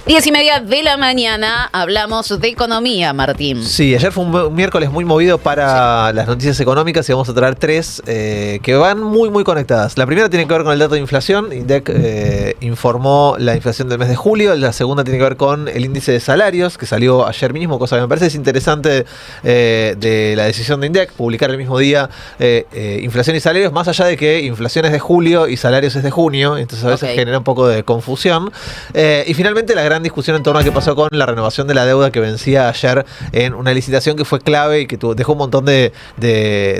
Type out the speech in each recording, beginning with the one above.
10:30 de la mañana, hablamos de economía, Martín. Sí, ayer fue un miércoles muy movido para las noticias económicas y vamos a traer tres que van muy conectadas. La primera tiene que ver con el dato de inflación. INDEC informó la inflación del mes de julio. La segunda tiene que ver con el índice de salarios, que salió ayer mismo, cosa que me parece es interesante de la decisión de INDEC, publicar el mismo día inflación y salarios, más allá de que inflación es de julio y salarios es de junio, entonces a veces genera un poco de confusión. Y finalmente la gran discusión en torno a qué pasó con la renovación de la deuda que vencía ayer en una licitación que fue clave y que dejó un montón de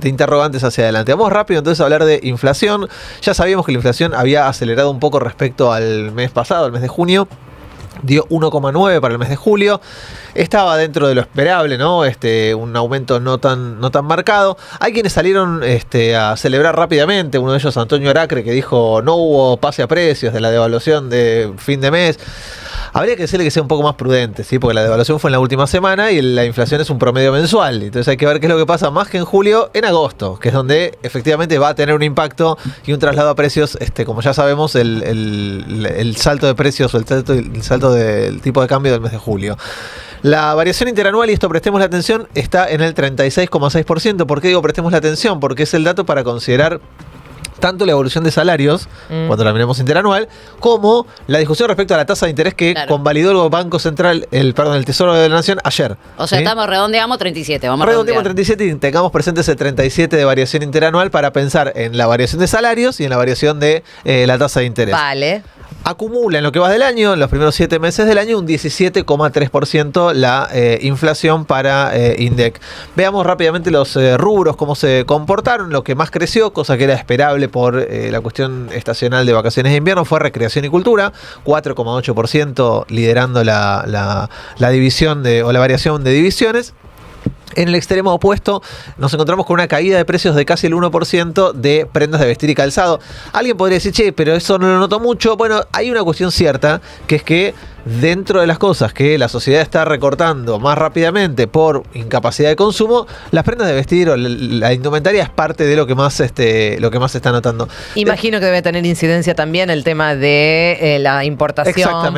interrogantes hacia adelante. Vamos rápido entonces a hablar de inflación. Ya sabíamos que la inflación había acelerado un poco respecto al mes pasado, el mes de junio. Dio 1,9 para el mes de julio. Estaba dentro de lo esperable, ¿no? Un aumento no tan marcado. Hay quienes salieron a celebrar rápidamente. Uno de ellos, Antonio Aracre, que dijo no hubo pase a precios de la devaluación de fin de mes. Habría que decirle que sea un poco más prudente, ¿sí? Porque la devaluación fue en la última semana y la inflación es un promedio mensual. Entonces hay que ver qué es lo que pasa más que en julio, en agosto, que es donde efectivamente va a tener un impacto y un traslado a precios. Como ya sabemos, el salto de precios o el salto del tipo de cambio del mes de julio. La variación interanual, y esto prestemos la atención, está en el 36,6%. ¿Por qué digo prestemos la atención? Porque es el dato para considerar tanto la evolución de salarios, cuando la miremos interanual, como la discusión respecto a la tasa de interés que convalidó el Banco Central, el Tesoro de la Nación ayer. O sea, ¿sí? Redondeamos 37. Redondeamos 37 y tengamos presentes el 37 de variación interanual para pensar en la variación de salarios y en la variación de la tasa de interés. Vale. Acumula en lo que va del año, en los primeros 7 meses del año, un 17,3% la inflación para INDEC. Veamos rápidamente los rubros, cómo se comportaron. Lo que más creció, cosa que era esperable por la cuestión estacional de vacaciones de invierno, fue recreación y cultura, 4,8% liderando la división o la variación de divisiones. En el extremo opuesto nos encontramos con una caída de precios de casi el 1% de prendas de vestir y calzado. Alguien podría decir, che, pero eso no lo noto mucho. Bueno, hay una cuestión cierta, que es que dentro de las cosas que la sociedad está recortando más rápidamente por incapacidad de consumo, las prendas de vestir o la indumentaria es parte de lo que más se está notando. Imagino que debe tener incidencia también el tema de la importación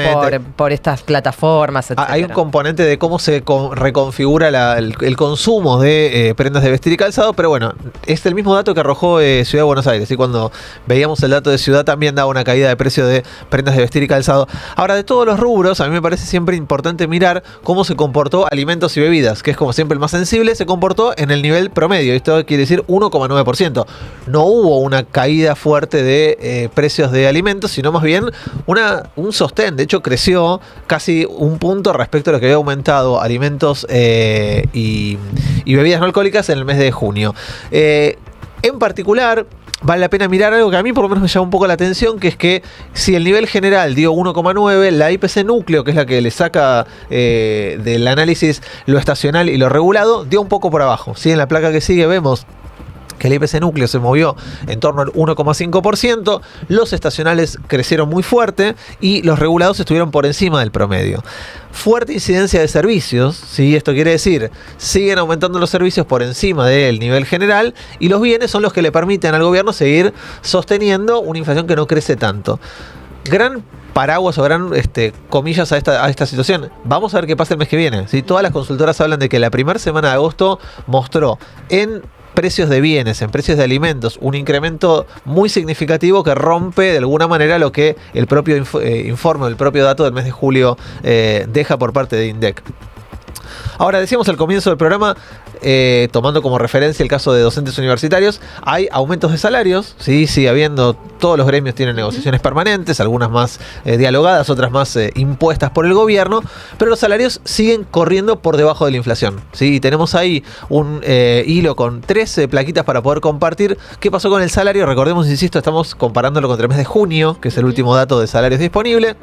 por estas plataformas, etc. Hay un componente de cómo se reconfigura el consumo de prendas de vestir y calzado, pero bueno, es el mismo dato que arrojó Ciudad de Buenos Aires, y cuando veíamos el dato de Ciudad también daba una caída de precio de prendas de vestir y calzado. Ahora, de todos los rubros, a mí me parece siempre importante mirar cómo se comportó alimentos y bebidas, que es como siempre el más sensible. Se comportó en el nivel promedio, esto quiere decir 1,9%. No hubo una caída fuerte de precios de alimentos, sino más bien un sostén. De hecho, creció casi un punto respecto a lo que había aumentado alimentos y bebidas no alcohólicas en el mes de junio. En particular, vale la pena mirar algo que a mí por lo menos me llama un poco la atención, que es que si el nivel general dio 1,9, la IPC núcleo, que es la que le saca del análisis lo estacional y lo regulado, dio un poco por abajo. ¿Sí? En la placa que sigue vemos que el IPC núcleo se movió en torno al 1,5%, los estacionales crecieron muy fuerte y los regulados estuvieron por encima del promedio. Fuerte incidencia de servicios, ¿sí? Esto quiere decir, siguen aumentando los servicios por encima del nivel general, y los bienes son los que le permiten al gobierno seguir sosteniendo una inflación que no crece tanto. Gran paraguas o gran comillas a esta situación. Vamos a ver qué pasa el mes que viene, ¿sí? Todas las consultoras hablan de que la primera semana de agosto mostró en precios de bienes, en precios de alimentos, un incremento muy significativo que rompe de alguna manera lo que el propio informe, el propio dato del mes de julio deja por parte de INDEC. Ahora, decíamos al comienzo del programa, tomando como referencia el caso de docentes universitarios, hay aumentos de salarios, ¿sí? Sigue habiendo, todos los gremios tienen negociaciones permanentes, algunas más dialogadas, otras más impuestas por el gobierno, pero los salarios siguen corriendo por debajo de la inflación, ¿sí? Y tenemos ahí un hilo con 13 plaquitas para poder compartir qué pasó con el salario. Recordemos, insisto, estamos comparándolo contra el mes de junio, que es el último dato de salarios disponible.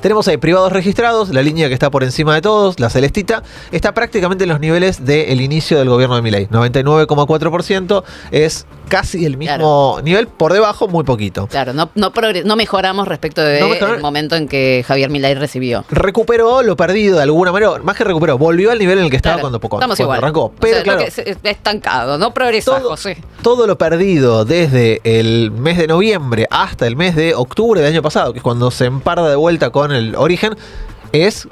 Tenemos ahí privados registrados, la línea que está por encima de todos, la celestita, está prácticamente en los niveles del inicio del gobierno de Milei. 99,4% es casi el mismo nivel, por debajo muy poquito. Claro, no mejoramos respecto del momento en que Javier Milei recibió. Recuperó lo perdido de alguna manera, más que recuperó, volvió al nivel en el que estaba cuando arrancó. Pero o sea, claro, estancado, no progresó, José. Todo lo perdido desde el mes de noviembre hasta el mes de octubre del año pasado, que es cuando se emparda de vuelta vuelta con el origen, es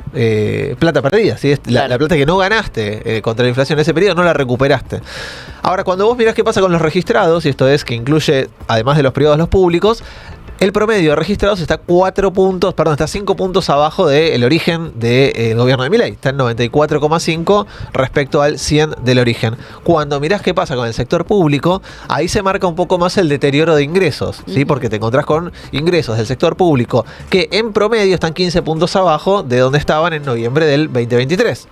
plata perdida, ¿sí? Es la plata que no ganaste contra la inflación en ese periodo, no la recuperaste. Ahora, cuando vos mirás qué pasa con los registrados, y esto es que incluye, además de los privados, los públicos, el promedio de registrados está 5 puntos abajo del origen del gobierno de Milei. Está en 94,5 respecto al 100 del origen. Cuando mirás qué pasa con el sector público, ahí se marca un poco más el deterioro de ingresos, ¿sí? Porque te encontrás con ingresos del sector público que en promedio están 15 puntos abajo de donde estaban en noviembre del 2023.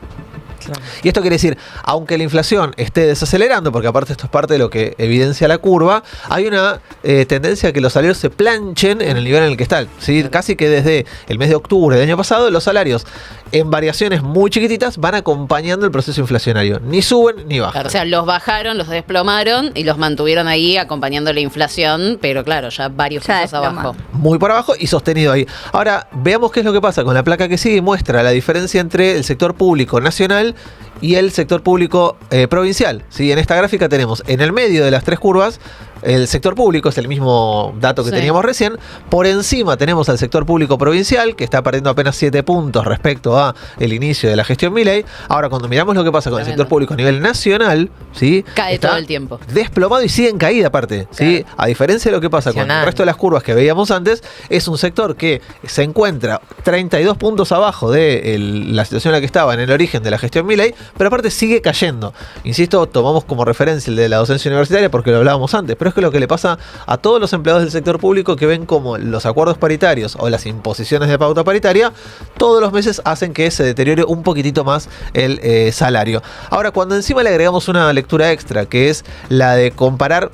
Y esto quiere decir, aunque la inflación esté desacelerando, porque aparte esto es parte de lo que evidencia la curva, hay una tendencia a que los salarios se planchen en el nivel en el que están, ¿sí? Casi que desde el mes de octubre del año pasado, los salarios en variaciones muy chiquititas van acompañando el proceso inflacionario. Ni suben ni bajan. Claro, o sea, los bajaron, los desplomaron y los mantuvieron ahí acompañando la inflación, pero claro, ya varios puntos abajo. Muy por abajo y sostenido ahí. Ahora, veamos qué es lo que pasa con la placa que sigue y muestra la diferencia entre el sector público nacional y el sector público provincial. ¿Sí? En esta gráfica tenemos en el medio de las tres curvas el sector público, es el mismo dato que teníamos recién. Por encima tenemos al sector público provincial, que está perdiendo apenas 7 puntos respecto a el inicio de la gestión Milei. Ahora, cuando miramos lo que pasa con el sector público a nivel nacional, ¿sí? Cae todo el tiempo. Desplomado y sigue en caída aparte. ¿Sí? A diferencia de lo que pasa con el resto de las curvas que veíamos antes, es un sector que se encuentra 32 puntos abajo de la situación en la que estaba en el origen de la gestión Milei, pero aparte sigue cayendo. Insisto, tomamos como referencia el de la docencia universitaria porque lo hablábamos antes, pero es que lo que le pasa a todos los empleados del sector público que ven como los acuerdos paritarios o las imposiciones de pauta paritaria todos los meses hacen que se deteriore un poquitito más el salario. Ahora, cuando encima le agregamos una lectura extra, que es la de comparar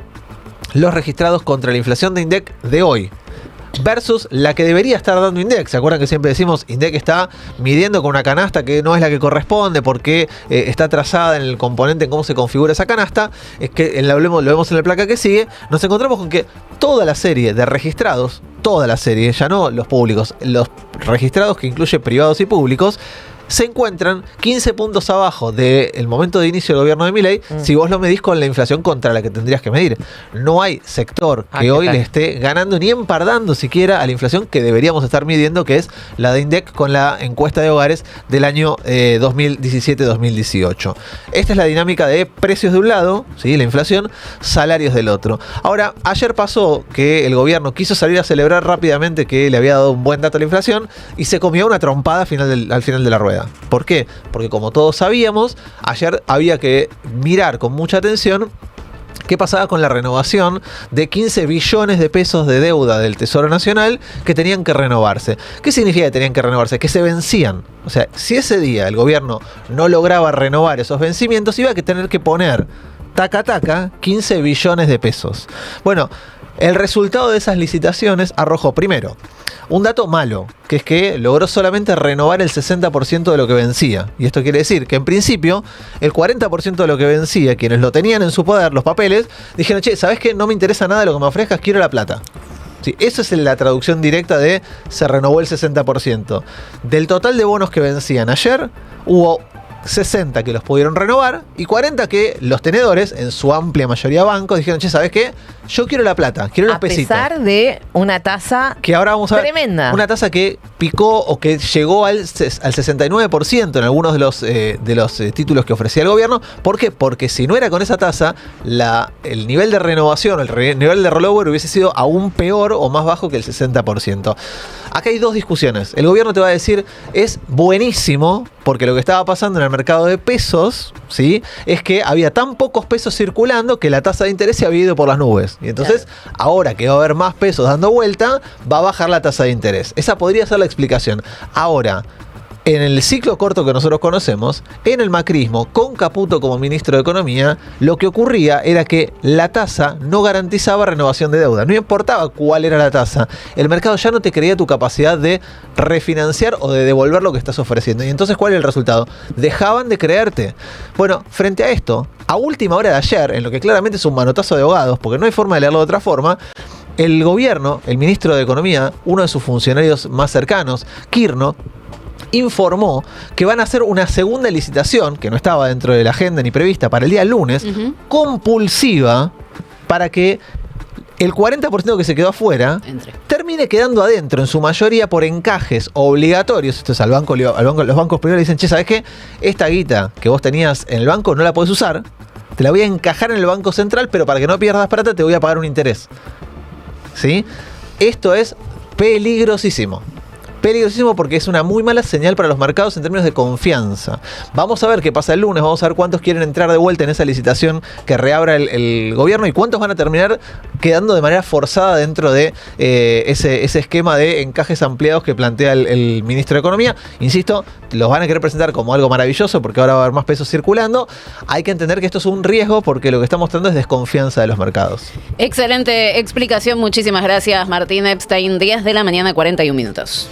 los registrados contra la inflación de INDEC de hoy versus la que debería estar dando INDEC. ¿Se acuerdan que siempre decimos INDEC está midiendo con una canasta que no es la que corresponde porque está trazada en el componente en cómo se configura esa canasta? Es que lo vemos en la placa que sigue. Nos encontramos con que toda la serie de registrados, toda la serie, ya no los públicos, los registrados que incluye privados y públicos, se encuentran 15 puntos abajo del momento de inicio del gobierno de Milei si vos lo medís con la inflación contra la que tendrías que medir. No hay sector que hoy le esté ganando ni empardando siquiera a la inflación que deberíamos estar midiendo, que es la de INDEC con la encuesta de hogares del año 2017-2018. Esta es la dinámica de precios de un lado, ¿sí? La inflación, salarios del otro. Ahora, ayer pasó que el gobierno quiso salir a celebrar rápidamente que le había dado un buen dato a la inflación y se comió una trompada al final de la rueda. ¿Por qué? Porque como todos sabíamos, ayer había que mirar con mucha atención qué pasaba con la renovación de 15 billones de pesos de deuda del Tesoro Nacional que tenían que renovarse. ¿Qué significa que tenían que renovarse? Que se vencían. O sea, si ese día el gobierno no lograba renovar esos vencimientos, iba a tener que poner taca 15 billones de pesos. Bueno, el resultado de esas licitaciones arrojó primero un dato malo, que es que logró solamente renovar el 60% de lo que vencía. Y esto quiere decir que en principio el 40% de lo que vencía, quienes lo tenían en su poder, los papeles, dijeron, che, ¿sabés qué? No me interesa nada de lo que me ofrezcas, quiero la plata. Sí, esa es la traducción directa de se renovó el 60%. Del total de bonos que vencían ayer, hubo 60 que los pudieron renovar y 40 que los tenedores, en su amplia mayoría bancos, dijeron, che, ¿sabes qué? Yo quiero la plata, quiero los pesitos. A pesar de una tasa que ahora vamos a ver, tremenda. Una tasa que picó o que llegó al 69% en algunos de los títulos que ofrecía el gobierno. ¿Por qué? Porque si no era con esa tasa, el nivel de renovación, el nivel de rollover hubiese sido aún peor o más bajo que el 60%. Acá hay dos discusiones. El gobierno te va a decir, es buenísimo, porque lo que estaba pasando en el mercado de pesos, ¿sí? Es que había tan pocos pesos circulando que la tasa de interés se había ido por las nubes. Y entonces, ahora que va a haber más pesos dando vuelta, va a bajar la tasa de interés. Esa podría ser la explicación. Ahora, en el ciclo corto que nosotros conocemos, en el macrismo, con Caputo como ministro de Economía, lo que ocurría era que la tasa no garantizaba renovación de deuda. No importaba cuál era la tasa. El mercado ya no te creía tu capacidad de refinanciar o de devolver lo que estás ofreciendo. Y entonces, ¿cuál es el resultado? Dejaban de creerte. Bueno, frente a esto, a última hora de ayer, en lo que claramente es un manotazo de ahogados, porque no hay forma de leerlo de otra forma, el gobierno, el ministro de Economía, uno de sus funcionarios más cercanos, Kirchner, informó que van a hacer una segunda licitación, que no estaba dentro de la agenda ni prevista para el día lunes, compulsiva, para que el 40% que se quedó afuera termine quedando adentro, en su mayoría por encajes obligatorios. Esto es al banco, los bancos primero le dicen, che, ¿sabés qué? Esta guita que vos tenías en el banco no la podés usar, te la voy a encajar en el Banco Central, pero para que no pierdas plata te voy a pagar un interés. ¿Sí? Esto es peligrosísimo. Peligrosísimo porque es una muy mala señal para los mercados en términos de confianza. Vamos a ver qué pasa el lunes, vamos a ver cuántos quieren entrar de vuelta en esa licitación que reabra el gobierno y cuántos van a terminar quedando de manera forzada dentro de ese esquema de encajes ampliados que plantea el ministro de Economía. Insisto, los van a querer presentar como algo maravilloso porque ahora va a haber más pesos circulando. Hay que entender que esto es un riesgo porque lo que está mostrando es desconfianza de los mercados. Excelente explicación, muchísimas gracias, Martín Epstein. 10 de la mañana, 41 minutos.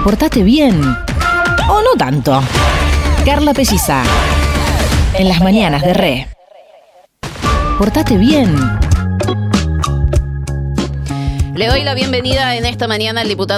Portate bien, o no tanto. Carla Pelliza, en las mañanas de Re. Portate bien. Le doy la bienvenida en esta mañana al diputado